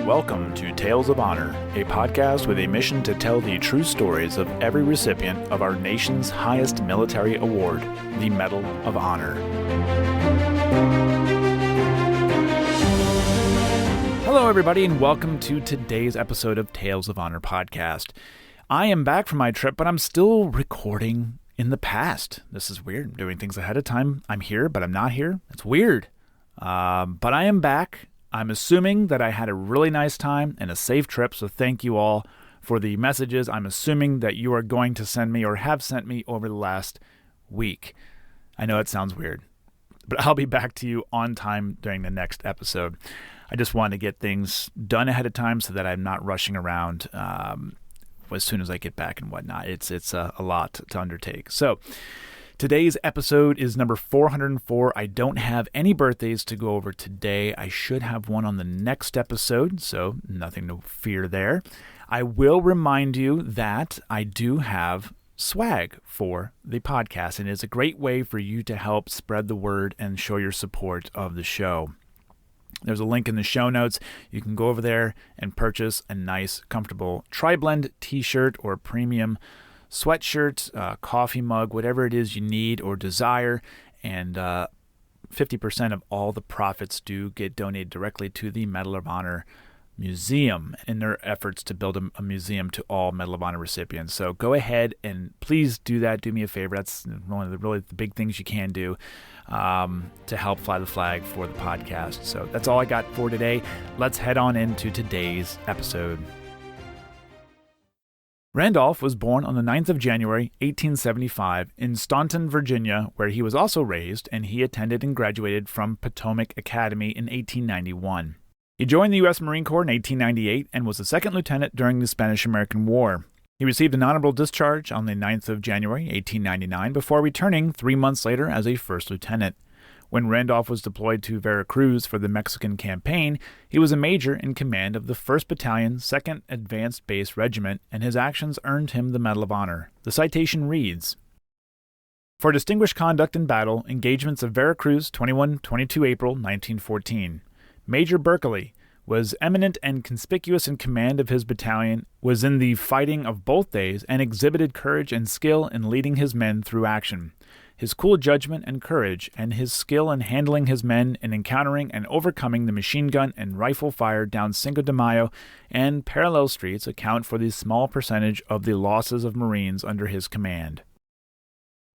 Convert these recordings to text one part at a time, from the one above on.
Welcome to Tales of Honor, a podcast with a mission to tell the true stories of every recipient of our nation's highest military award, the Medal of Honor. Hello, everybody, and welcome to today's episode of Tales of Honor podcast. I am back from my trip, but I'm still recording in the past. This is weird. I'm doing things ahead of time. I'm here, but I'm not here. It's weird. But I am back. I'm assuming that I had a really nice time and a safe trip, so thank you all for the messages I'm assuming that you are going to send me or have sent me over the last week. I know it sounds weird, but I'll be back to you on time during the next episode. I just want to get things done ahead of time so that I'm not rushing around as soon as I get back and whatnot. It's a lot to undertake. So today's episode is number 404. I don't have any birthdays to go over today. I should have one on the next episode, so nothing to fear there. I will remind you that I do have swag for the podcast, and it's a great way for you to help spread the word and show your support of the show. There's a link in the show notes. You can go over there and purchase a nice, comfortable tri-blend t-shirt or premium sweatshirt, coffee mug, whatever it is you need or desire. And 50% of all the profits do get donated directly to the Medal of Honor Museum in their efforts to build a museum to all Medal of Honor recipients. So go ahead and please do that. Do me a favor. That's one of the really big things you can do to help fly the flag for the podcast. So that's all I got for today. Let's head on into today's episode. Randolph was born on the 9th of January, 1875 in Staunton, Virginia, where he was also raised, and he attended and graduated from Potomac Academy in 1891. He joined the U.S. Marine Corps in 1898 and was a second lieutenant during the Spanish-American War. He received an honorable discharge on the 9th of January, 1899, before returning 3 months later as a first lieutenant. When Randolph was deployed to Veracruz for the Mexican campaign, he was a major in command of the 1st Battalion, 2nd Advanced Base Regiment, and his actions earned him the Medal of Honor. The citation reads, "For distinguished conduct in battle, engagements of Veracruz, 21-22 April 1914. Major Berkeley was eminent and conspicuous in command of his battalion, was in the fighting of both days, and exhibited courage and skill in leading his men through action. His cool judgment and courage, and his skill in handling his men in encountering and overcoming the machine gun and rifle fire down Cinco de Mayo and parallel streets account for the small percentage of the losses of Marines under his command."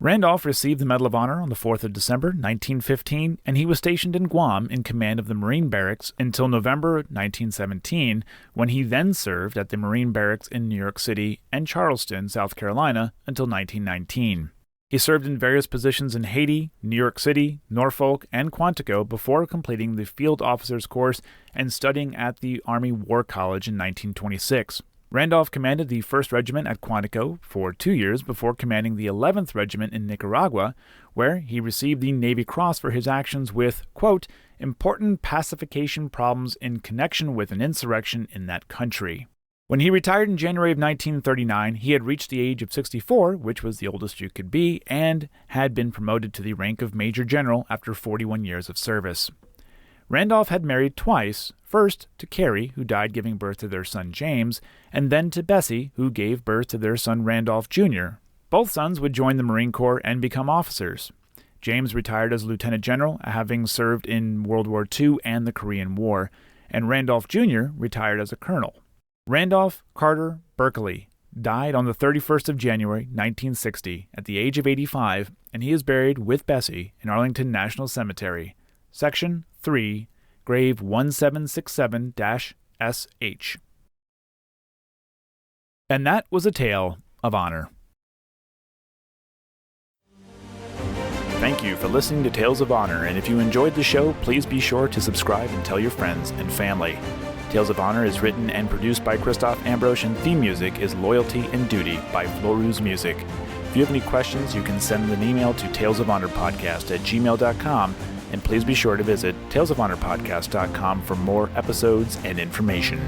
Randolph received the Medal of Honor on the 4th of December, 1915, and he was stationed in Guam in command of the Marine Barracks until November 1917, when he then served at the Marine Barracks in New York City and Charleston, South Carolina, until 1919. He served in various positions in Haiti, New York City, Norfolk, and Quantico before completing the Field Officers Course and studying at the Army War College in 1926. Randolph commanded the 1st Regiment at Quantico for 2 years before commanding the 11th Regiment in Nicaragua, where he received the Navy Cross for his actions with, quote, "important pacification problems in connection with an insurrection in that country." When he retired in January of 1939, he had reached the age of 64, which was the oldest you could be, and had been promoted to the rank of Major General after 41 years of service. Randolph had married twice, first to Carrie, who died giving birth to their son James, and then to Bessie, who gave birth to their son Randolph Jr. Both sons would join the Marine Corps and become officers. James retired as Lieutenant General, having served in World War II and the Korean War, and Randolph Jr. retired as a colonel. Randolph Carter Berkeley died on the 31st of January, 1960, at the age of 85, and he is buried with Bessie in Arlington National Cemetery, Section 3, Grave 1767-SH. And that was a tale of honor. Thank you for listening to Tales of Honor, and if you enjoyed the show, please be sure to subscribe and tell your friends and family. Tales of Honor is written and produced by Christoph Ambrosch, and theme music is Loyalty and Duty by Floruz Music. If you have any questions, you can send an email to talesofhonorpodcast@gmail.com, and please be sure to visit talesofhonorpodcast.com for more episodes and information.